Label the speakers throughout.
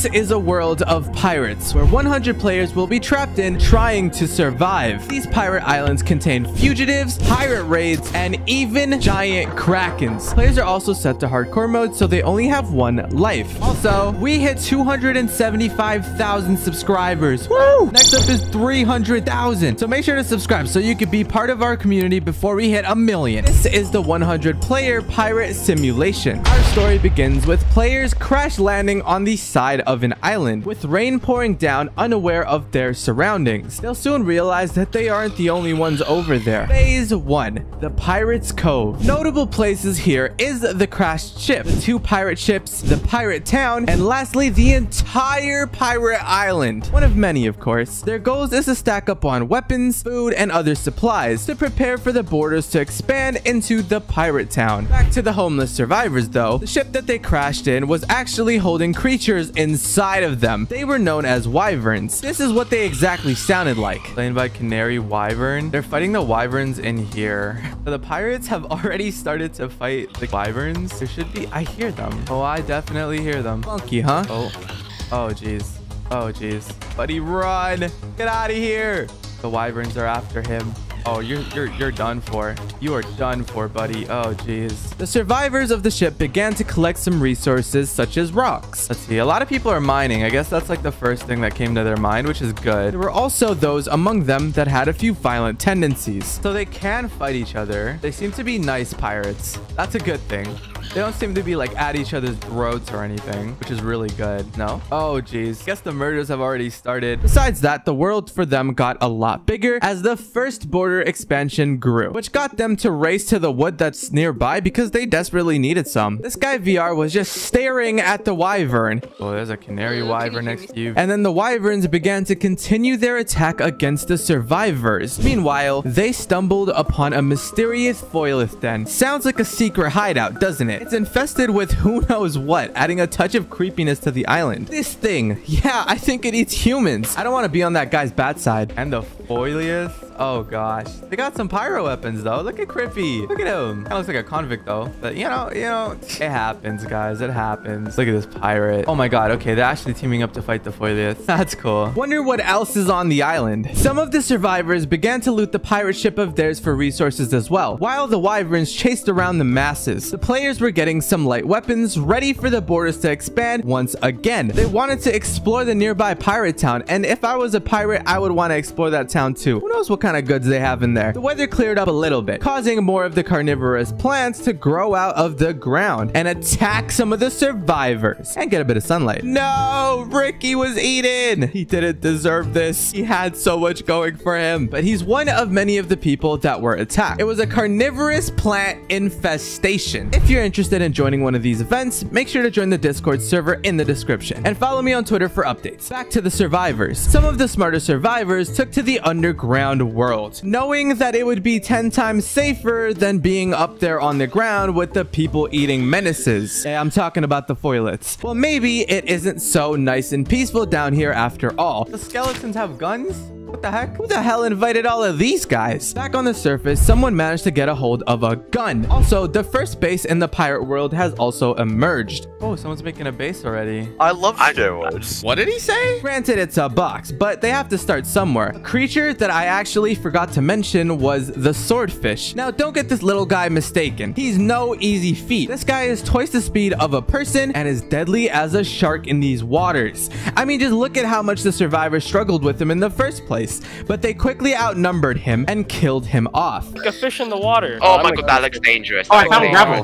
Speaker 1: This is a world of pirates where 100 players will be trapped in trying to survive. These pirate islands contain fugitives, pirate raids, and even giant krakens. Players are also set to hardcore mode, so they only have one life. Also, we hit 275,000 subscribers. Woo! Next up is 300,000. So make sure to subscribe so you can be part of our community before we hit 1 million. This is the 100 player pirate simulation. Our story begins with players crash landing on the side of an island with rain pouring down, unaware of their surroundings. They'll soon realize that they aren't the only ones over there. Phase 1, the Pirate's Cove. Notable places here is the crashed ship, the 2 pirate ships, the pirate town, and lastly the entire pirate island. One of many, of course. Their goals is to stack up on weapons, food, and other supplies to prepare for the borders to expand into the pirate town. Back to the homeless survivors though. The ship that they crashed in was actually holding creatures inside of them. They were known as wyverns. This is what they exactly sounded like. Played by Canary Wyvern. They're fighting the wyverns in here. So the pirates have already started to fight the wyverns. There should be, I hear them. Oh, I definitely hear them. Funky, huh? Oh jeez. Oh jeez. Buddy, run. Get out of here. The wyverns are after him. Oh, you're done for. You are done for, buddy. Oh, jeez. The survivors of the ship began to collect some resources such as rocks. Let's see. A lot of people are mining. I guess that's like the first thing that came to their mind, which is good. There were also those among them that had a few violent tendencies. So they can fight each other. They seem to be nice pirates. That's a good thing. They don't seem to be like at each other's throats or anything, which is really good. No? Oh, geez. Guess the murders have already started. Besides that, the world for them got a lot bigger as the first border expansion grew, which got them to race to the wood that's nearby because they desperately needed some. This guy VR was just staring at the wyvern. Oh, there's a canary wyvern next to you. And then the wyverns began to continue their attack against the survivors. Meanwhile, they stumbled upon a mysterious foilith den. Sounds like a secret hideout, doesn't it? It's infested with who knows what, adding a touch of creepiness to the island. This thing, yeah, I think it eats humans. I don't want to be on that guy's bad side. And the foilith, oh gosh. They got some pyro weapons though. Look at Crippy. Look at him. Kind of looks like a convict though. But you know, it happens, guys. It happens. Look at this pirate. Oh my god. Okay, they're actually teaming up to fight the foilith. That's cool. Wonder what else is on the island. Some of the survivors began to loot the pirate ship of theirs for resources as well, while the wyverns chased around the masses. The players were getting some light weapons ready for the borders to expand once again. They wanted to explore the nearby pirate town, and if I was a pirate, I would want to explore that town too. Who knows what kind of goods they have in there. The weather cleared up a little bit, causing more of the carnivorous plants to grow out of the ground and attack some of the survivors and get a bit of sunlight. No, Ricky was eaten. He didn't deserve this. He had so much going for him, but he's one of many of the people that were attacked. It was a carnivorous plant infestation. If you're interested in joining one of these events, make sure to join the Discord server in the description and follow me on Twitter for updates. Back to the survivors. Some of the smarter survivors took to the underground world, knowing that it would be 10 times safer than being up there on the ground with the people eating menaces. Yeah, I'm talking about the foiliths. Well, maybe it isn't so nice and peaceful down here after all. The skeletons have guns? What the heck? Who the hell invited all of these guys? Back on the surface, someone managed to get a hold of a gun. Also, the first base in the pirate world has also emerged. Oh, someone's making a base already.
Speaker 2: I love steroids.
Speaker 1: What did he say? Granted, it's a box, but they have to start somewhere. A creature that I actually forgot to mention was the swordfish. Now, don't get this little guy mistaken. He's no easy feat. This guy is twice the speed of a person and is deadly as a shark in these waters. I mean, just look at how much the survivors struggled with him in the first place. But they quickly outnumbered him and killed him off.
Speaker 3: Like a fish in the water.
Speaker 2: Oh my god, that looks dangerous.
Speaker 4: Oh, I found gravel.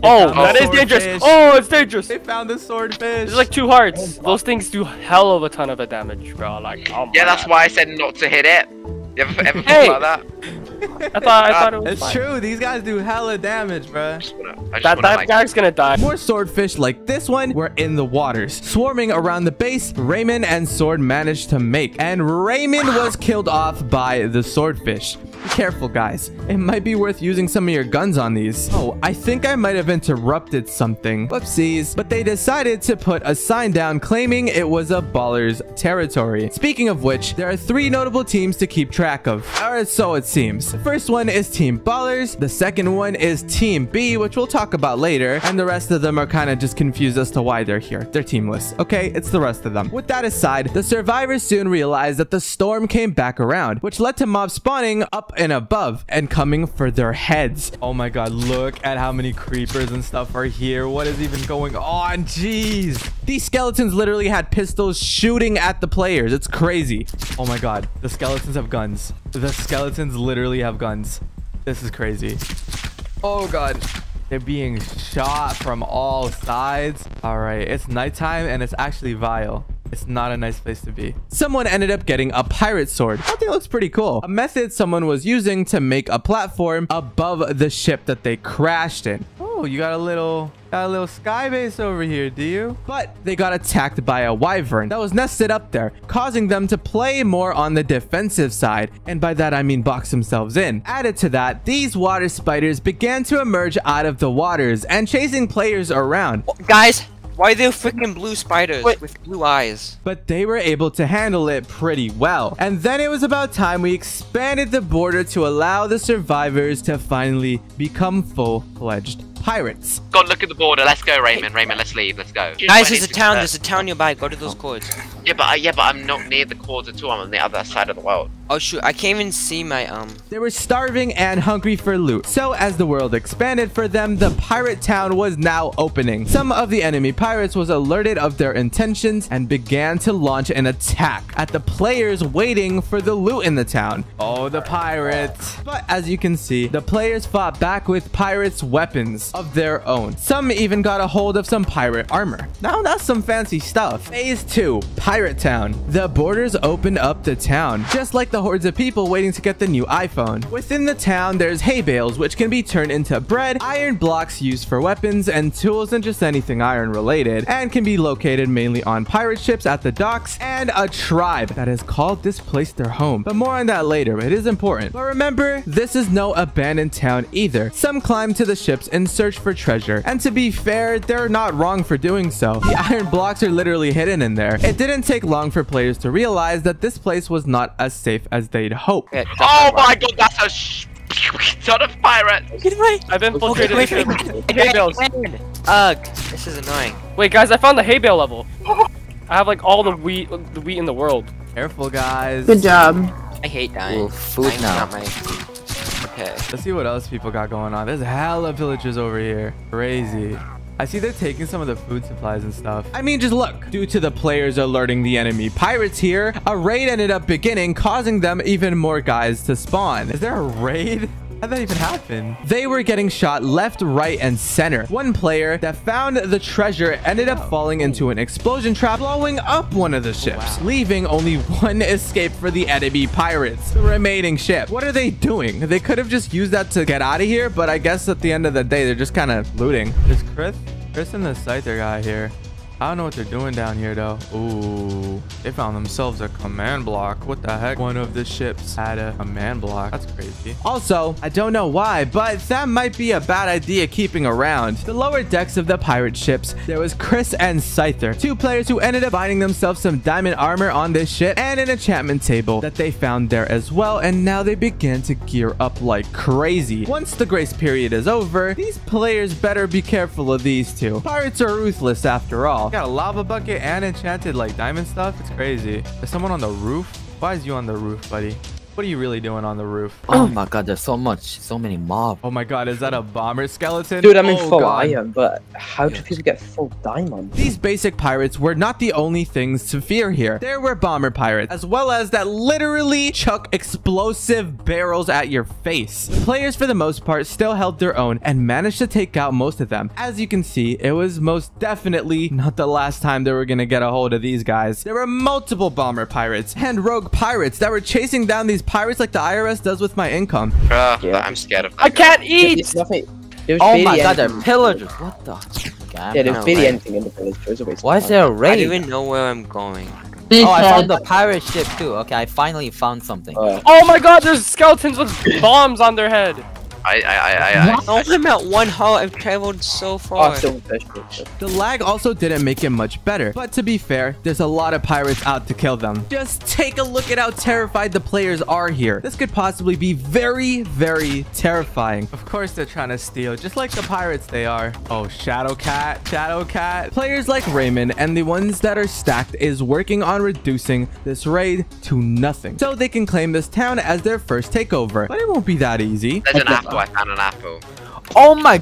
Speaker 3: Oh, that is dangerous. Oh, it's dangerous.
Speaker 1: They found the swordfish.
Speaker 3: There's like 2 hearts. Those things do hell of a ton of damage, bro. Like, oh my
Speaker 2: yeah, that's
Speaker 3: God.
Speaker 2: why I said not to hit it. You ever
Speaker 3: Hey!
Speaker 2: thought about that?
Speaker 3: I thought it was
Speaker 1: It's
Speaker 3: fine.
Speaker 1: true. These guys do hella damage, bro.
Speaker 3: That guy's gonna die.
Speaker 1: More swordfish like this one were in the waters, swarming around the base. Raymond and Sword managed to make, and Raymond was killed off by the swordfish. Be careful, guys. It might be worth using some of your guns on these. Oh, I think I might have interrupted something. Whoopsies. But they decided to put a sign down claiming it was a baller's territory. Speaking of which, there are 3 notable teams to keep track of. Or so it seems. The first one is Team Ballers. The second one is Team B, which we'll talk about later. And the rest of them are kind of just confused as to why they're here. They're teamless. Okay, it's the rest of them. With that aside, the survivors soon realized that the storm came back around, which led to mobs spawning up and above and coming for their heads. Oh my god, look at how many creepers and stuff are here. What is even going on? Jeez. These skeletons literally had pistols shooting at the players. It's crazy. Oh my god, the skeletons have guns. The skeletons literally have guns. This is crazy. Oh god. They're being shot from all sides. All right, it's nighttime and it's actually vile. It's not a nice place to be. Someone ended up getting a pirate sword. I think it looks pretty cool. A method someone was using to make a platform above the ship that they crashed in. Oh, you got a little sky base over here, do you? But they got attacked by a wyvern that was nested up there, causing them to play more on the defensive side. And by that, I mean box themselves in. Added to that, these water spiders began to emerge out of the waters and chasing players around.
Speaker 4: Guys, why are there freaking blue spiders with blue eyes?
Speaker 1: But they were able to handle it pretty well. And then it was about time we expanded the border to allow the survivors to finally become full-fledged pirates.
Speaker 2: Go and look at the border. Let's go, Raymond. Raymond, let's leave. Let's go.
Speaker 4: Guys, there's a town. There's a town nearby. Go to those cords.
Speaker 2: Yeah, but I'm not near the cords at all. I'm on the other side of the world.
Speaker 4: Oh shoot, I can't even see my
Speaker 1: They were starving and hungry for loot. So as the world expanded for them, the pirate town was now opening. Some of the enemy pirates was alerted of their intentions and began to launch an attack at the players waiting for the loot in the town. Oh, the pirates. But as you can see, the players fought back with pirates' weapons of their own. Some even got a hold of some pirate armor. Now that's some fancy stuff. Phase 2, Pirate Town. The borders opened up the town, just like the hordes of people waiting to get the new iPhone. Within the town, there's hay bales, which can be turned into bread, iron blocks used for weapons and tools and just anything iron related, and can be located mainly on pirate ships at the docks, and a tribe that has called this place their home. But more on that later. It is important. But remember, this is no abandoned town either. Some climb to the ships in search for treasure, and to be fair, they're not wrong for doing so. The iron blocks are literally hidden in there. It didn't take long for players to realize that this place was not as safe as they'd hoped.
Speaker 2: Oh my god, that's a ton of pirates!
Speaker 4: Get away!
Speaker 3: I've infiltrated the ship. Hay bales.
Speaker 4: Ugh, this is annoying.
Speaker 3: Wait, guys, I found the hay bale level. I have like all the wheat in the world.
Speaker 1: Careful, guys.
Speaker 5: Good job.
Speaker 4: I hate dying.
Speaker 6: Ooh, food now.
Speaker 4: Okay.
Speaker 1: Let's see what else people got going on. There's hella villagers over here. Crazy. I see they're taking some of the food supplies and stuff. I mean, just look. Due to the players alerting the enemy pirates here, a raid ended up beginning, causing them even more guys to spawn. Is there a raid? How'd that even happen? They were getting shot left, right, and center. One player that found the treasure ended up falling into an explosion trap, blowing up one of the ships, leaving only one escape for the enemy pirates, the remaining ship. What are they doing? They could have just used that to get out of here, but I guess at the end of the day, they're just kind of looting. There's Chris and the Scyther guy here. I don't know what they're doing down here, though. Ooh, they found themselves a command block. What the heck? One of the ships had a command block. That's crazy. Also, I don't know why, but that might be a bad idea keeping around. The lower decks of the pirate ships, there was Chris and Scyther, two players who ended up finding themselves some diamond armor on this ship and an enchantment table that they found there as well, and now they began to gear up like crazy. Once the grace period is over, these players better be careful of these two. Pirates are ruthless after all. Got a lava bucket and enchanted like diamond stuff. It's crazy. There's someone on the roof. Why is you on the roof, buddy? What are you really doing on the roof?
Speaker 6: Oh my god, there's so many mobs.
Speaker 1: Oh my god, is that a bomber skeleton?
Speaker 7: Dude, I'm in
Speaker 1: Oh
Speaker 7: full
Speaker 1: god.
Speaker 7: iron, but how do people get full diamond?
Speaker 1: These basic pirates were not the only things to fear here. There were bomber pirates, as well as that literally chuck explosive barrels at your face. The players, for the most part, still held their own and managed to take out most of them. As you can see, it was most definitely not the last time they were gonna get a hold of these guys. There were multiple bomber pirates and rogue pirates that were chasing down these pirates like the IRS does with my income.
Speaker 7: Yeah.
Speaker 2: I'm scared of that.
Speaker 3: I can't eat!
Speaker 7: There's nothing. There was
Speaker 6: Oh
Speaker 7: barely
Speaker 6: my god, they're
Speaker 7: anything.
Speaker 6: pillagers. What the? God,
Speaker 7: Yeah, there's
Speaker 6: no
Speaker 7: barely
Speaker 6: way.
Speaker 7: anything in the village. It was a waste of
Speaker 6: Why is
Speaker 7: time.
Speaker 6: there a
Speaker 4: I don't
Speaker 6: raid?
Speaker 4: even know where I'm going.
Speaker 6: Oh, I found the pirate ship too. Okay, I finally found something.
Speaker 3: Oh my god, there's skeletons with bombs on their head.
Speaker 4: No, I'm at one hull. I've traveled so
Speaker 7: Oh,
Speaker 4: far.
Speaker 7: silverfish.
Speaker 1: The lag also didn't make it much better, but to be fair, there's a lot of pirates out to kill them. Just take a look at how terrified the players are here. This could possibly be very, very terrifying. Of course, they're trying to steal, just like the pirates they are. Oh, Shadow Cat. Players like Raymond and the ones that are stacked is working on reducing this raid to nothing, so they can claim this town as their first takeover. But it won't be that easy.
Speaker 2: There's an apple. I found an apple.
Speaker 6: Oh my.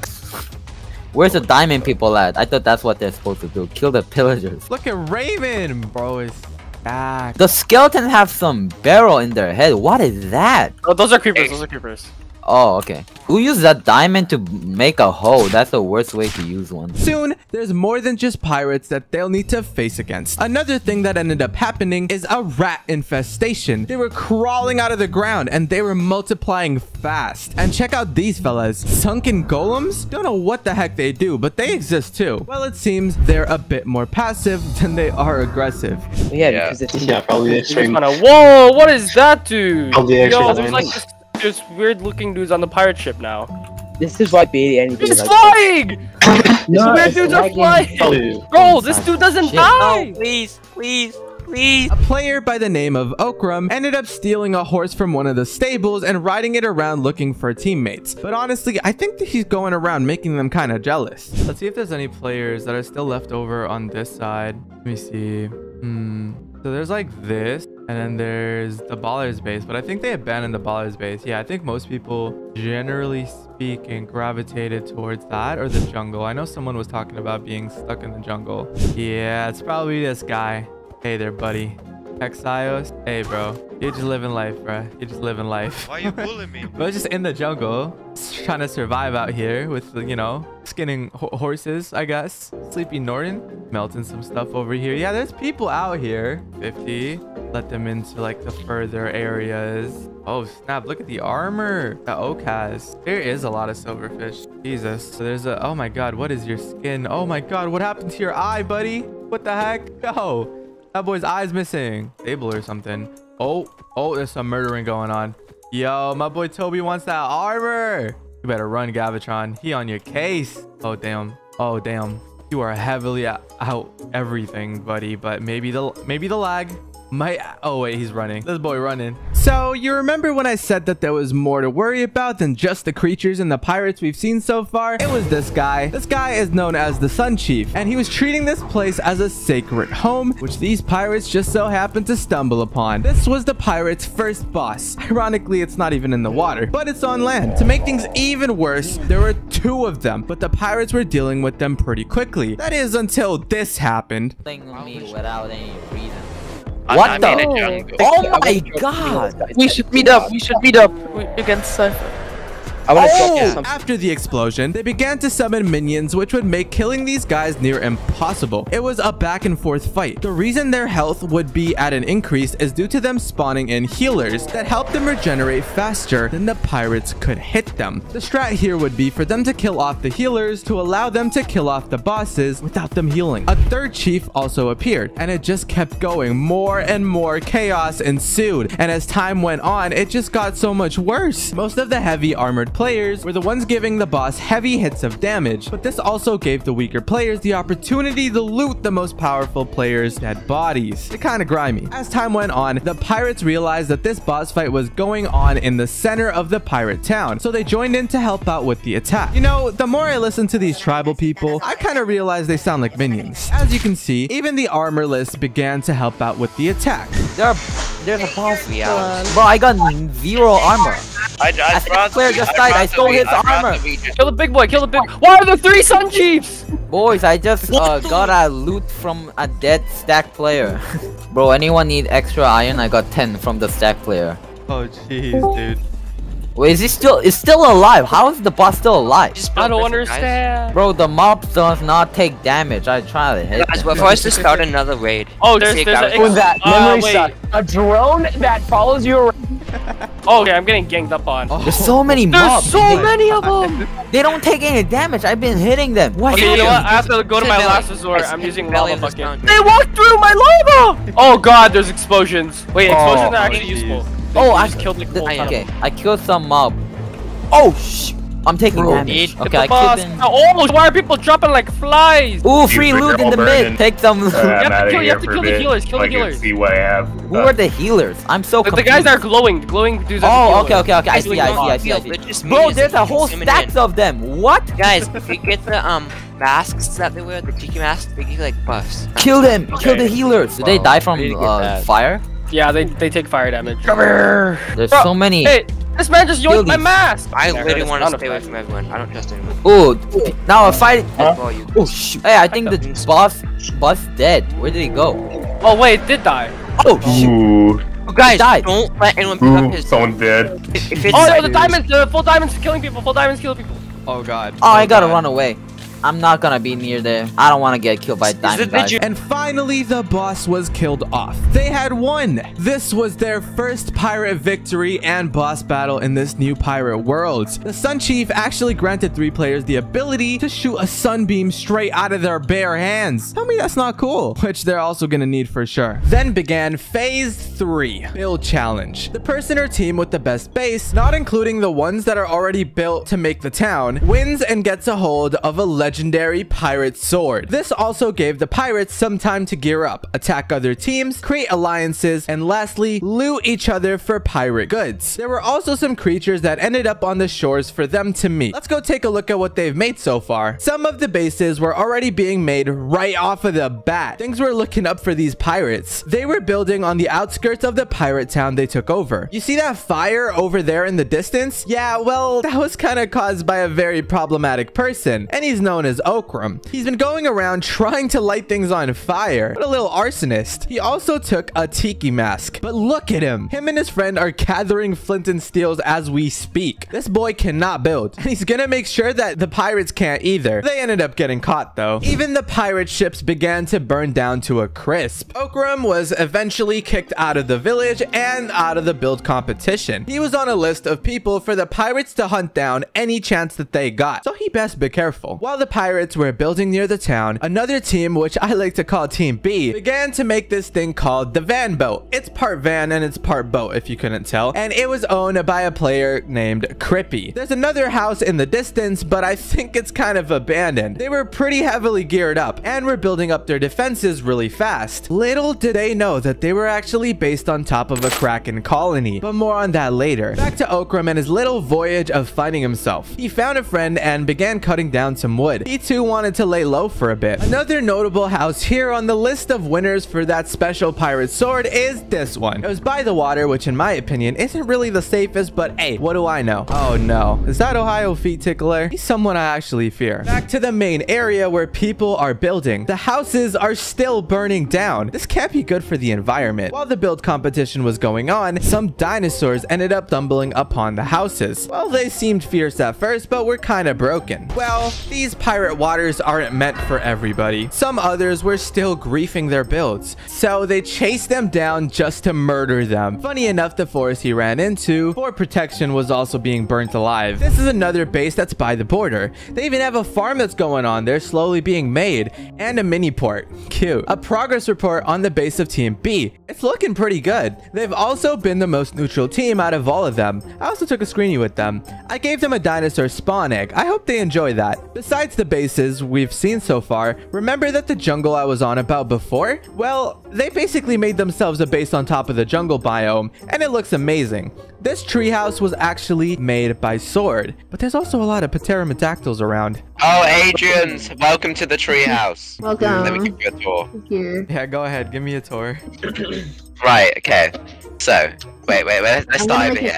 Speaker 6: Where's the diamond people at? I thought that's what they're supposed to do. Kill the pillagers.
Speaker 1: Look at Raymond, bro. Is back.
Speaker 6: The skeletons have some barrel in their head. What is that?
Speaker 3: Oh, those are creepers. Those are creepers.
Speaker 6: Oh, okay. Who used that diamond to make a hoe? That's the worst way to use one.
Speaker 1: Soon, there's more than just pirates that they'll need to face against. Another thing that ended up happening is a rat infestation. They were crawling out of the ground and they were multiplying fast. And check out these fellas. Sunken golems? Don't know what the heck they do, but they exist too. Well, it seems they're a bit more passive than they are aggressive.
Speaker 7: Well, yeah, because it's
Speaker 5: probably the extreme.
Speaker 3: Whoa, what is that dude?
Speaker 5: Probably the extreme.
Speaker 3: Yo, there's like just weird looking dudes on the pirate ship now.
Speaker 7: This is why barely anybody
Speaker 3: He's
Speaker 7: likes
Speaker 3: flying!
Speaker 7: No,
Speaker 3: Weird
Speaker 7: it's
Speaker 3: dudes are
Speaker 7: lagging.
Speaker 3: flying! Bro, this dude doesn't
Speaker 6: Shit.
Speaker 3: die!
Speaker 4: No, please.
Speaker 1: A player by the name of Okram ended up stealing a horse from one of the stables and riding it around looking for teammates. But honestly, I think that he's going around making them kind of jealous. Let's see if there's any players that are still left over on this side. Let me see. So there's like this, and then there's the baller's base, but I think they abandoned the baller's base. Yeah, I think most people, generally speaking, gravitated towards that or the jungle. I know someone was talking about being stuck in the jungle. Yeah, it's probably this guy. Hey there, buddy. Exios. Hey, bro. You're just living life, bro. You're just living life.
Speaker 8: Why are you bullying me?
Speaker 1: We're just in the jungle, just trying to survive out here with, you know, skinning horses, I guess. Sleepy Norton. Melting some stuff over here. Yeah, there's people out here. 50. Let them into, like, the further areas. Oh, snap. Look at the armor that Oak has. There is a lot of silverfish. Jesus. So there's a... Oh, my God. What is your skin? Oh, my God. What happened to your eye, buddy? What the heck? Yo. That boy's eye's missing. Stable or something. Oh, there's some murdering going on. Yo, my boy Toby wants that armor. You better run, Gavatron. He on your case. Oh, damn. You are heavily out everything, buddy. But maybe the lag might... Oh, wait, he's running. This boy running. So, you remember when I said that there was more to worry about than just the creatures and the pirates we've seen so far? It was this guy. This guy is known as the Sun Chief, and he was treating this place as a sacred home, which these pirates just so happened to stumble upon. This was the pirates' first boss. Ironically, it's not even in the water, but it's on land. To make things even worse, there were 2 of them, but the pirates were dealing with them pretty quickly. That is until this happened.
Speaker 6: Thing on me without any reason.
Speaker 2: What the?
Speaker 6: Oh my God!
Speaker 4: We should meet up. Against Cypher.
Speaker 7: I want to drop you something.
Speaker 1: After the explosion, they began to summon minions, which would make killing these guys near impossible. It was a back and forth fight. The reason their health would be at an increase is due to them spawning in healers that helped them regenerate faster than the pirates could hit them. The strat here would be for them to kill off the healers to allow them to kill off the bosses without them healing. A 3rd chief also appeared, and it just kept going. More and more chaos ensued, and as time went on, it just got so much worse. Most of the heavy armored players were the ones giving the boss heavy hits of damage, but this also gave the weaker players the opportunity to loot the most powerful players' dead bodies. They're kind of grimy. As time went on, the pirates realized that this boss fight was going on in the center of the pirate town, so they joined in to help out with the attack. You know, the more I listen to these tribal people, I kind of realize they sound like minions. As you can see, even the armorless began to help out with the attack.
Speaker 6: There's a boss. Bro, I got 0 armor. Player just died. I stole his armor.
Speaker 3: Kill the big boy, kill the big... Why are there 3 Sun Chiefs?
Speaker 6: Boys, I just got a loot from a dead stack player. Bro, anyone need extra iron? I got 10 from the stack player.
Speaker 1: Oh, jeez, dude.
Speaker 6: Wait, is he still alive? How is the boss still alive?
Speaker 3: I don't understand.
Speaker 6: Bro, the mob does not take damage. I try to hit
Speaker 4: Guys,
Speaker 6: them.
Speaker 4: before us to start another raid.
Speaker 3: Oh, there's
Speaker 9: that memory suck. A drone that follows you around.
Speaker 3: Oh, okay, I'm getting ganged up on.
Speaker 6: There's so many mobs.
Speaker 3: There's so many of them.
Speaker 6: They don't take any damage. I've been hitting them. What?
Speaker 3: Okay, you know what? I have to go to my last resort. I'm using
Speaker 4: Belly
Speaker 3: lava
Speaker 4: of this
Speaker 3: bucket.
Speaker 4: mountain.
Speaker 3: They walked through my lava! Oh god, there's explosions. Wait, explosions are actually useful.
Speaker 6: Oh, I
Speaker 3: just killed like the whole
Speaker 6: okay. I killed some mob. Oh, sh! I'm taking damage. Okay, I killed him.
Speaker 3: Oh, why are people dropping like flies?
Speaker 6: Ooh, free loot in the mid. Take them.
Speaker 3: You have to kill the healers. Kill the healers.
Speaker 5: See what I have.
Speaker 6: Who are the healers? I'm so confused.
Speaker 3: The guys that are glowing. The glowing dudes.
Speaker 6: Oh, okay. I see. Bro, there's a whole stacks of them. What?
Speaker 4: Guys, if you get the masks that they wear, the tiki masks, they give you like buffs.
Speaker 6: Kill them. Kill the healers. Did they die from fire?
Speaker 3: Yeah, they take fire damage.
Speaker 6: Come here. There's so many.
Speaker 3: Hey, this man just yoinked my mask.
Speaker 4: I literally want to stay away from everyone. I don't trust anyone.
Speaker 6: Ooh, now a fight. Oh shoot. Hey, I think the boss dead. Where did he go?
Speaker 3: Oh wait, it did die.
Speaker 6: Oh shoot.
Speaker 5: Ooh.
Speaker 4: Oh, guys, don't let anyone pick up his.
Speaker 5: Someone's dead.
Speaker 4: If it's
Speaker 3: the diamonds, the full diamonds killing people. Full diamonds killing people.
Speaker 1: Oh god.
Speaker 6: Oh, I gotta run away. I'm not gonna be near there. I don't want to get killed by diamond guys.
Speaker 1: And finally, the boss was killed off. They had won. This was their first pirate victory and boss battle in this new pirate world. The Sun Chief actually granted 3 players the ability to shoot a sunbeam straight out of their bare hands. Tell me that's not cool, which they're also gonna need for sure. Then began phase 3, build challenge. The person or team with the best base, not including the ones that are already built to make the town, wins and gets a hold of a legendary pirate sword. This also gave the pirates some time to gear up, attack other teams, create alliances, and lastly, loot each other for pirate goods. There were also some creatures that ended up on the shores for them to meet. Let's go take a look at what they've made so far. Some of the bases were already being made right off of the bat. Things were looking up for these pirates. They were building on the outskirts of the pirate town they took over. You see that fire over there in the distance? Yeah, well, that was kind of caused by a very problematic person, and he's known as Okram. He's been going around trying to light things on fire. What a little arsonist. He also took a tiki mask. But look at him. Him and his friend are gathering flint and steels as we speak. This boy cannot build. And he's gonna make sure that the pirates can't either. They ended up getting caught though. Even the pirate ships began to burn down to a crisp. Okram was eventually kicked out of the village and out of the build competition. He was on a list of people for the pirates to hunt down any chance that they got. So he best be careful. While the pirates were building near the town, another team, which I like to call Team B, began to make this thing called the van boat. It's part van and it's part boat, if you couldn't tell, and it was owned by a player named Crippy. There's another house in the distance, but I think it's kind of abandoned. They were pretty heavily geared up and were building up their defenses really fast. Little did they know that they were actually based on top of a Kraken colony, but more on that later. Back to Okram and his little voyage of finding himself. He found a friend and began cutting down some wood. He too wanted to lay low for a bit. Another notable house here on the list of winners for that special pirate sword is this one. It was by the water, which in my opinion isn't really the safest, but hey, what do I know? Oh no, is that Ohio Feet Tickler? He's someone I actually fear. Back to the main area where people are building. The houses are still burning down. This can't be good for the environment. While the build competition was going on, some dinosaurs ended up stumbling upon the houses. Well, they seemed fierce at first, but were kind of broken. Well, these pirate waters aren't meant for everybody. Some others were still griefing their builds, so they chased them down just to murder them. Funny enough, the forest he ran into for protection was also being burnt alive. This is another base that's by the border. They even have a farm that's going on there, slowly being made, and a mini port. Cute. A progress report on the base of Team B. It's looking pretty good. They've also been the most neutral team out of all of them. I also took a screenie with them. I gave them a dinosaur spawn egg. I hope they enjoy that. Besides the bases we've seen so far, remember that the jungle I was on about before? Well, they basically made themselves a base on top of the jungle biome, and it looks amazing. This treehouse was actually made by Sword, but there's also a lot of pterodactyls around.
Speaker 2: Oh, Adrians, welcome to the treehouse.
Speaker 8: Welcome.
Speaker 2: Let me give you a tour.
Speaker 8: Thank you.
Speaker 1: Yeah, go ahead, give me a tour.
Speaker 2: Right, okay. So, wait, let's start over here.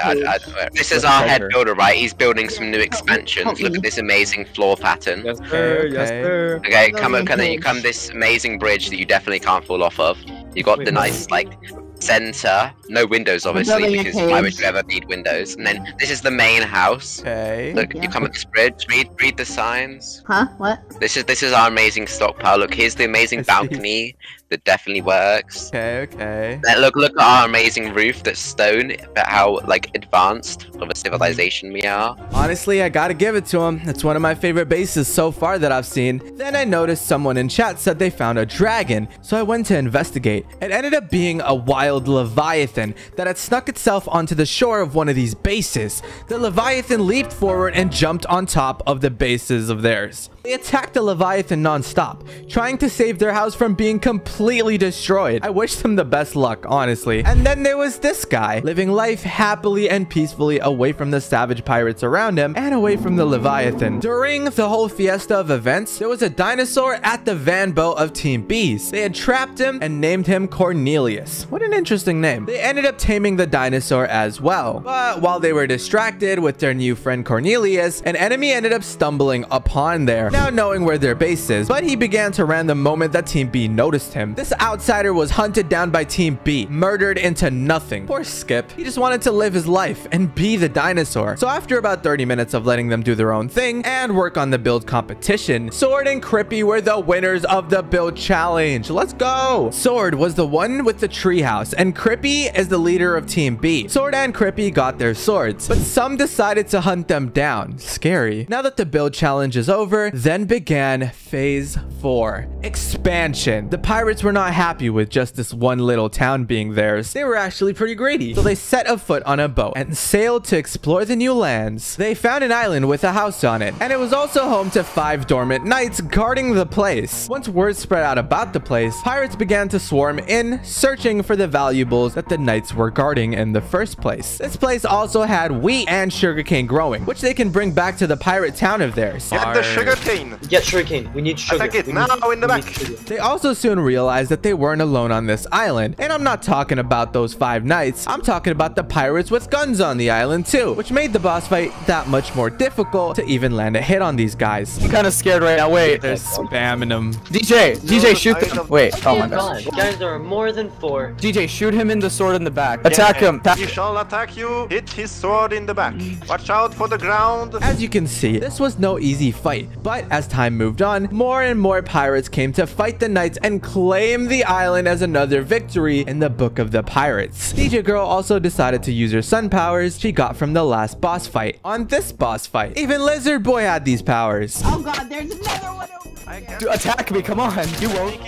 Speaker 2: This is our head builder, right? He's building some new expansions. Look at this amazing floor pattern.
Speaker 3: Yes, sir. Yes, sir.
Speaker 2: Okay, you come this amazing bridge that you definitely can't fall off of. You got the nice, like, center. No windows, obviously, because why would you ever need windows? And then this is the main house.
Speaker 1: Okay.
Speaker 2: Look, you come at this bridge. Read the signs.
Speaker 8: Huh? What?
Speaker 2: This is our amazing stockpile. Look, here's the amazing balcony. That definitely works.
Speaker 1: Okay.
Speaker 2: Look at our amazing roof that's stone, but how like advanced of a civilization we are.
Speaker 1: Honestly, I gotta give it to him. It's one of my favorite bases so far that I've seen. Then I noticed someone in chat said they found a dragon, so I went to investigate. It ended up being a wild leviathan that had snuck itself onto the shore of one of these bases. The leviathan leaped forward and jumped on top of the bases of theirs. They attacked the leviathan non-stop, trying to save their house from being completely destroyed. I wish them the best luck, honestly. And then there was this guy, living life happily and peacefully away from the savage pirates around him and away from the leviathan. During the whole fiesta of events, there was a dinosaur at the van boat of Team B's. They had trapped him and named him Cornelius. What an interesting name. They ended up taming the dinosaur as well. But while they were distracted with their new friend Cornelius, an enemy ended up stumbling upon there, now knowing where their base is, but he began to run the moment that Team B noticed him. This outsider was hunted down by Team B, murdered into nothing. Poor Skip. He just wanted to live his life and be the dinosaur. So after about 30 minutes of letting them do their own thing and work on the build competition, Sword and Crippy were the winners of the build challenge. Let's go. Sword was the one with the treehouse, and Crippy is the leader of Team B. Sword and Crippy got their swords, but some decided to hunt them down. Scary. Now that the build challenge is over, then began phase 4, expansion. The pirates were not happy with just this one little town being theirs. They were actually pretty greedy. So they set a foot on a boat and sailed to explore the new lands. They found an island with a house on it, and it was also home to 5 dormant knights guarding the place. Once word spread out about the place, pirates began to swarm in, searching for the valuables that the knights were guarding in the first place. This place also had wheat and sugarcane growing, which they can bring back to the pirate town of theirs.
Speaker 5: Get the sugarcane!
Speaker 8: Get sugarcane. We need sugar.
Speaker 5: Attack it now in the back.
Speaker 1: They also soon realized that they weren't alone on this island. And I'm not talking about those 5 knights. I'm talking about the pirates with guns on the island too, which made the boss fight that much more difficult to even land a hit on these guys.
Speaker 9: I'm kind of scared right now. Wait.
Speaker 1: They're spamming them.
Speaker 9: DJ, shoot them. Wait. Oh my god.
Speaker 8: Guys, there are more than 4.
Speaker 9: DJ, shoot him in the sword in the back. Attack him.
Speaker 5: He shall attack you. Hit his sword in the back. Watch out for the ground.
Speaker 1: As you can see, this was no easy fight, but as time moved on, more and more pirates came to fight the knights and claim the island as another victory in the book of the pirates. DJ Girl also decided to use her sun powers she got from the last boss fight on this boss fight. Even Lizard Boy had these powers.
Speaker 10: Oh god, there's another one over there.
Speaker 9: Dude, attack me, come on. You won't.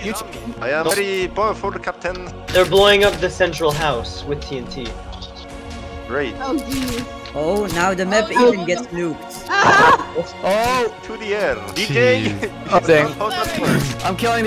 Speaker 5: I am very powerful, Captain.
Speaker 8: They're blowing up the central house with TNT.
Speaker 5: Great.
Speaker 10: Oh jeez.
Speaker 11: Oh, now the map even gets nuked.
Speaker 5: Oh, to the air. DJ.
Speaker 9: Oh, dang. I'm killing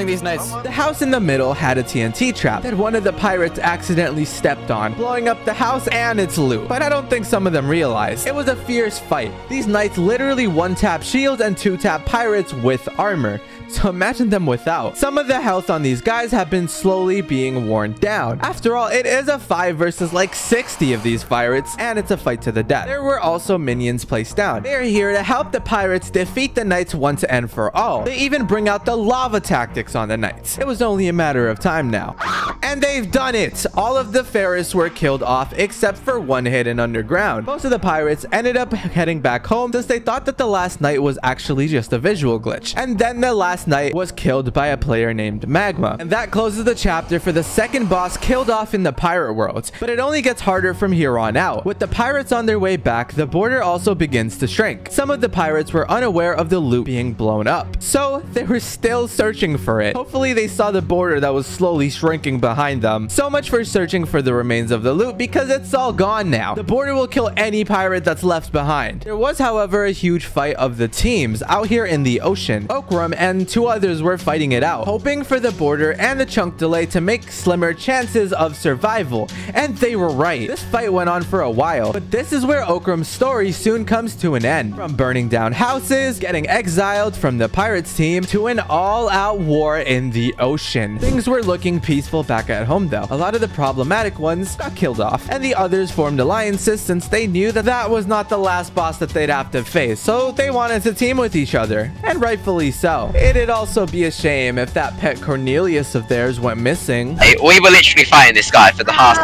Speaker 9: these knights.
Speaker 1: The house in the middle had a TNT trap that one of the pirates accidentally stepped on, blowing up the house and its loot. But I don't think some of them realized. It was a fierce fight. These knights literally 1-tap shields and 2-tap pirates with armor. So imagine them without. Some of the health on these guys have been slowly being worn down. After all, it is a 5 versus like 60 of these pirates, and it's a fight to the death. There were also minions placed down. They're here to help the pirates defeat the knights once and for all. They even bring out the lava tactics on the knights. It was only a matter of time now. And they've done it! All of the Ferris were killed off except for one hidden underground. Most of the pirates ended up heading back home since they thought that the last night was actually just a visual glitch. And then the last night was killed by a player named Magma. And that closes the chapter for the second boss killed off in the pirate world. But it only gets harder from here on out. With the pirates on their way back, the border also begins to shrink. Some of the pirates were unaware of the loot being blown up, so they were still searching for it. Hopefully they saw the border that was slowly shrinking behind them. So much for searching for the remains of the loot, because it's all gone now. The border will kill any pirate that's left behind. There was, however, a huge fight of the teams out here in the ocean. Okram and 2 others were fighting it out, hoping for the border and the chunk delay to make slimmer chances of survival. And they were right. This fight went on for a while, but this is where Okram's story soon comes to an end. From burning down houses, getting exiled from the pirates team, to an all-out war in the ocean. Things were looking peaceful back at home though. A lot of the problematic ones got killed off, and the others formed alliances since they knew that that was not the last boss that they'd have to face, so they wanted to team with each other, and rightfully so. It'd also be a shame if that pet Cornelius of theirs went missing.
Speaker 2: Hey, we were literally fighting this guy for the half,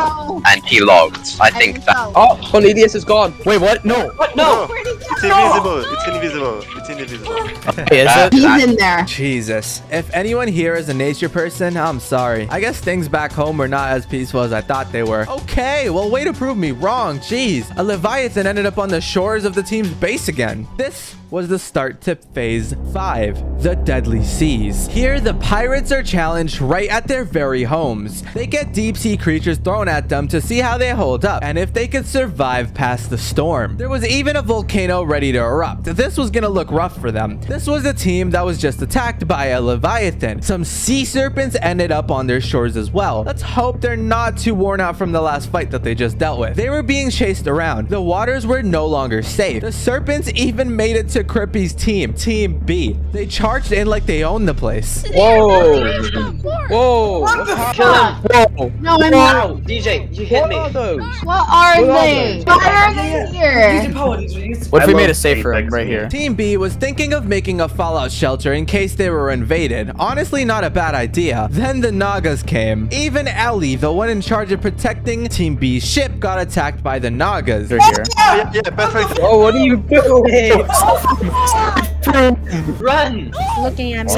Speaker 2: and he logged. I think that.
Speaker 7: Oh, Cornelius is gone.
Speaker 9: Wait, what? No.
Speaker 8: What? No.
Speaker 10: Where'd he go?
Speaker 5: It's invisible. It's invisible. It's invisible.
Speaker 6: Is it?
Speaker 10: He's in there.
Speaker 1: Jesus. If anyone here is a nature person, I'm sorry. I guess things back home were not as peaceful as I thought they were. Okay, well, way to prove me wrong. Jeez. A Leviathan ended up on the shores of the team's base again. This was the start to phase 5, the deadly seas. Here, the pirates are challenged right at their very homes. They get deep sea creatures thrown at them to see how they hold up and if they could survive past the storm. There was even a volcano ready to erupt. This was gonna look rough for them. This was a team that was just attacked by a Leviathan. Some sea serpents ended up on their shores as well. Let's hope they're not too worn out from the last fight that they just dealt with. They were being chased around. The waters were no longer safe. The serpents even made it to Crippy's team, Team B. They charged in like they owned the place.
Speaker 6: Whoa! Whoa!
Speaker 8: Kill him.
Speaker 6: Whoa!
Speaker 10: No, I'm
Speaker 8: Wow,
Speaker 10: not.
Speaker 8: DJ, you hit me.
Speaker 10: What are they? Why are they here?
Speaker 6: What if we made a safe room right here?
Speaker 1: Team B was thinking of making a fallout shelter in case they were invaded. Honestly, not a bad idea. Then the Nagas came. Even Ellie, the one in charge of protecting Team B's ship, got attacked by the Nagas.
Speaker 6: They're here.
Speaker 5: Yeah, perfect.
Speaker 7: Oh, what are you doing?
Speaker 8: Run!
Speaker 10: Looking at me.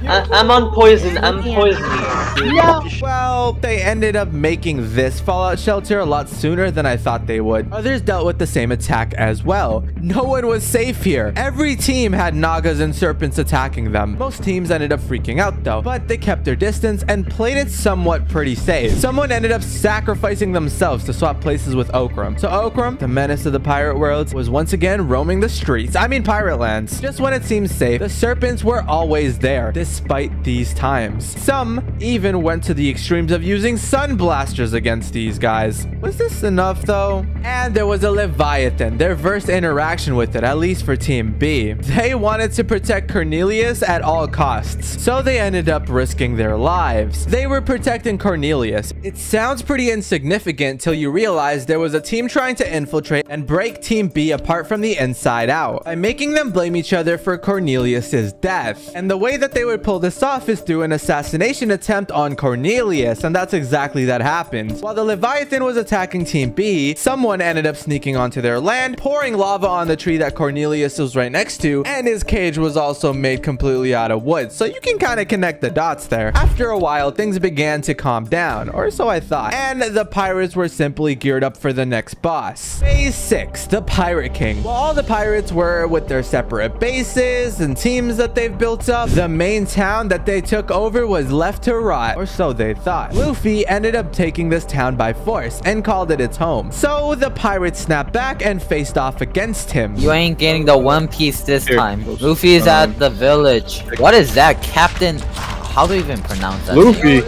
Speaker 8: I'm on poison. I'm poisoning.
Speaker 10: No.
Speaker 1: Well, they ended up making this fallout shelter a lot sooner than I thought they would. Others dealt with the same attack as well. No one was safe here. Every team had Nagas and serpents attacking them. Most teams ended up freaking out though, but they kept their distance and played it somewhat pretty safe. Someone ended up sacrificing themselves to swap places with Okram. So Okram, the menace of the pirate world, was once again roaming the streets. I mean pirate lands. Just when it seemed safe, the serpents were always there, despite these times. Some even went to the extremes of using sun blasters against these guys. Was this enough though? And there was a Leviathan, their first interaction with it, at least for Team B. They wanted to protect Cornelius at all costs, so they ended up risking their lives. They were protecting Cornelius. It sounds pretty insignificant till you realize there was a team trying to infiltrate and break Team B apart from the inside out by making them blame each other for Cornelius's death. And the way that they would pull this off is through an assassination attempt on Cornelius, and that's exactly that happened. While the Leviathan was attacking Team B, someone ended up sneaking onto their land, pouring lava on the tree that Cornelius was right next to, and his cage was also made completely out of wood, so you can kind of connect the dots there. After a while, things began to calm down, or so I thought, and the pirates were simply geared up for the next boss. Phase 6, the Pirate King. While all the pirates were with their separate bases and teams that they've built up, the main town that they took over was left to rot, or so they thought. Luffy ended up taking this town by force and called it its home. So the pirates snapped back and faced off against him.
Speaker 6: You ain't getting the One Piece this time. Luffy is at the village. What is that, Captain? How do you even pronounce that?
Speaker 7: Luffy.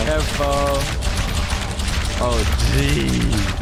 Speaker 1: Careful. Oh, geez.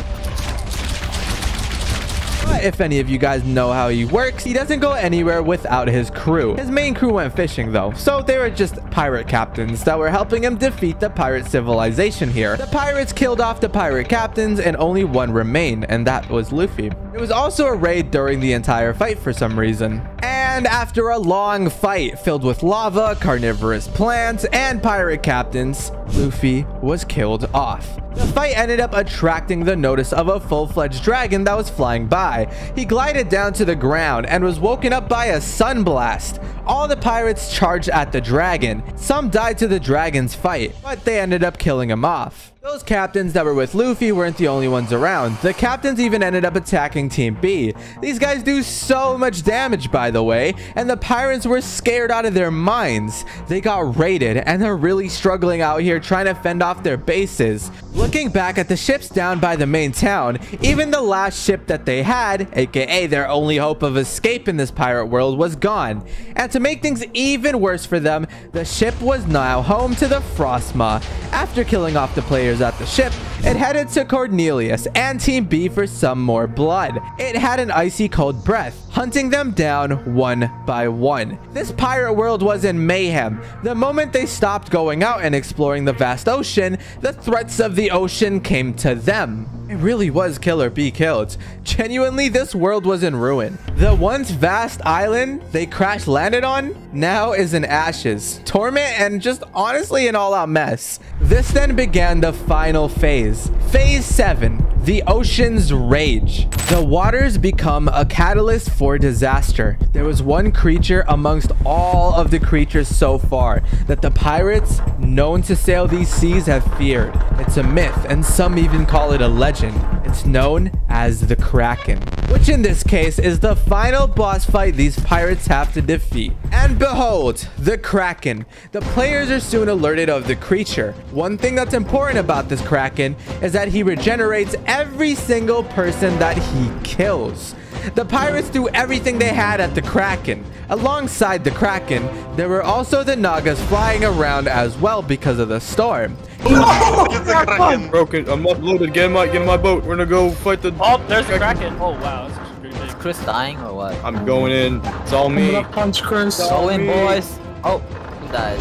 Speaker 1: If any of you guys know how he works, he doesn't go anywhere without his crew. His main crew went fishing though, so they were just pirate captains that were helping him defeat the pirate civilization here. The pirates killed off the pirate captains and only one remained, and that was Luffy. There was also a raid during the entire fight for some reason. And after a long fight filled with lava, carnivorous plants, and pirate captains, Luffy was killed off. The fight ended up attracting the notice of a full-fledged dragon that was flying by. He glided down to the ground and was woken up by a sunblast. All the pirates charged at the dragon. Some died to the dragon's fight, but they ended up killing him off. Those captains that were with Luffy weren't the only ones around. The captains even ended up attacking Team B. These guys do so much damage, by the way, and the pirates were scared out of their minds. They got raided, and they're really struggling out here trying to fend off their bases. Looking back at the ships down by the main town, even the last ship that they had, aka their only hope of escape in this pirate world, was gone. And to make things even worse for them, the ship was now home to the Frostma. After killing off the players at the ship, it headed to Cornelius and Team B for some more blood. It had an icy cold breath, hunting them down one by one. This pirate world was in mayhem. The moment they stopped going out and exploring the vast ocean, the threats of the ocean came to them. It really was kill or be killed. Genuinely, this world was in ruin. The once vast island they crash landed on now is in ashes, torment, and just honestly an all-out mess. This then began the final phase. Phase 7, the ocean's rage. The waters become a catalyst for disaster. There was one creature amongst all of the creatures so far that the pirates known to sail these seas have feared. It's a myth, and some even call it a legend. It's known as the Kraken, which in this case is the final boss fight these pirates have to defeat. And behold, the Kraken. The players are soon alerted of the creature. One thing that's important about this Kraken is that he regenerates every single person that he kills. The pirates threw everything they had at the Kraken. Alongside the Kraken, there were also the Nagas flying around as well because of the storm.
Speaker 12: Broken. I'm uploaded. Get in my boat. We're gonna go fight the.
Speaker 3: Oh, there's the Kraken. Oh wow, this is pretty big.
Speaker 6: Is Chris dying or what?
Speaker 12: I'm going in. It's all me.
Speaker 9: Punch Chris.
Speaker 6: Go in, boys. Oh, who died?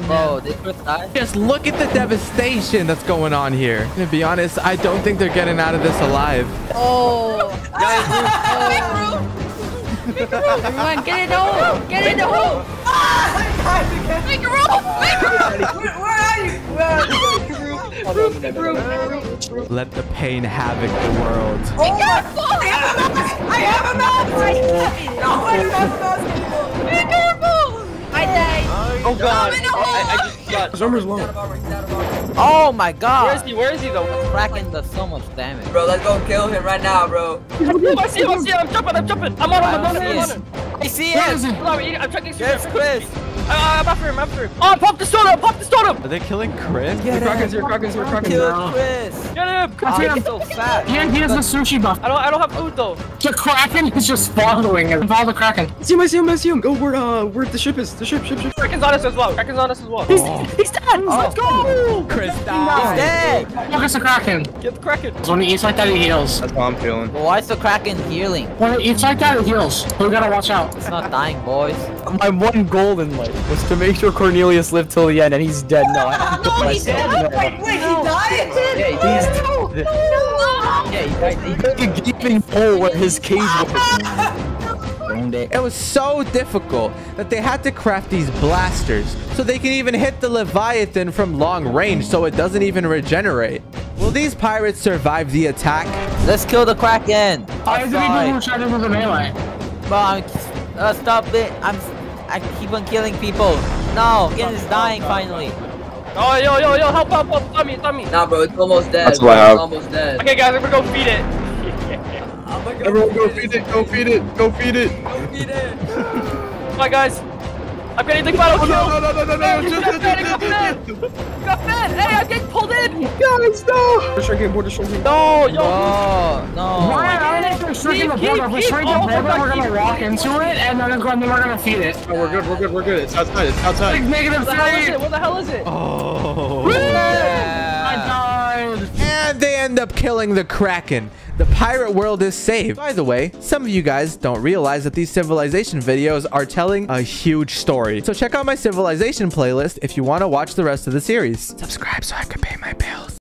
Speaker 6: Bro, did Chris die?
Speaker 1: Just look at the devastation that's going on here. To be honest, I don't think they're getting out of this alive.
Speaker 10: Oh. Everyone, get in the hole! Get in the hole! Make a rope! Make a rope! Where are you?
Speaker 1: Let the pain havoc the world.
Speaker 10: Be careful! I have a mouse! I do not have a mouse! Be careful! I died!
Speaker 8: Oh god!
Speaker 10: I'm in a hole!
Speaker 8: I just got.
Speaker 12: His armor's low.
Speaker 6: Oh my god!
Speaker 3: Where is he though?
Speaker 6: Kraken does so much damage.
Speaker 11: Bro, let's go kill him right now, bro.
Speaker 3: I see him, I'm jumping! I'm on him!
Speaker 6: I see him!
Speaker 3: I'm checking
Speaker 6: There's Chris!
Speaker 3: I'm after him! Oh, pop the totem!
Speaker 1: Are they killing Chris?
Speaker 6: Get him!
Speaker 9: Kraken's here,
Speaker 6: Kill Chris!
Speaker 3: Get him!
Speaker 6: Oh, he's so fat.
Speaker 9: He has the sushi buff.
Speaker 3: I don't have food though.
Speaker 9: The Kraken is just following him. Follow the Kraken.
Speaker 12: I see him. Go where the ship is. The ship.
Speaker 3: Kraken's on us as well. He's dead! Let's go!
Speaker 1: Chris
Speaker 6: He's
Speaker 1: died.
Speaker 6: dead!
Speaker 9: Focus the Kraken.
Speaker 3: Get the Kraken.
Speaker 9: When he eats like that, he heals.
Speaker 12: That's how I'm feeling.
Speaker 6: But why is the Kraken healing?
Speaker 9: When he eats like that, he heals. So we gotta watch out.
Speaker 6: It's not dying, boys.
Speaker 7: My one goal in life was to make sure Cornelius lived till the end, and he's dead. No, I have to
Speaker 10: No, he's dead! Wait, he died?
Speaker 7: He dug a gaping hole where his cage was.
Speaker 1: It was so difficult that they had to craft these blasters so they can even hit the Leviathan from long range so it doesn't even regenerate. Will these pirates survive the attack?
Speaker 6: Let's kill the Kraken!
Speaker 9: Why did he try to do the melee?
Speaker 6: Bro, stop it! I keep on killing people. No, Ken is dying finally.
Speaker 3: Oh, yo, help, Tommy.
Speaker 11: Nah, bro, it's almost dead.
Speaker 12: That's why
Speaker 11: It's almost dead.
Speaker 3: Okay, guys, we're gonna go feed it.
Speaker 12: Everyone go feed it.
Speaker 3: Come on, guys. I'm getting the final kill.
Speaker 12: No.
Speaker 3: Got fed. Hey, I'm getting pulled in.
Speaker 12: Guys, no. We're shrinking.
Speaker 3: No, yo.
Speaker 6: No.
Speaker 9: Why are they shrinking the border? If we shrink the border, we're gonna walk into it, and then we're gonna feed it.
Speaker 12: Oh, we're good. It's outside.
Speaker 9: Like negative 3.
Speaker 3: What the hell is it?
Speaker 1: Oh.
Speaker 9: I died.
Speaker 1: And they end up killing the Kraken. The pirate world is saved. By the way, some of you guys don't realize that these civilization videos are telling a huge story. So check out my civilization playlist if you want to watch the rest of the series. Subscribe so I can pay my bills.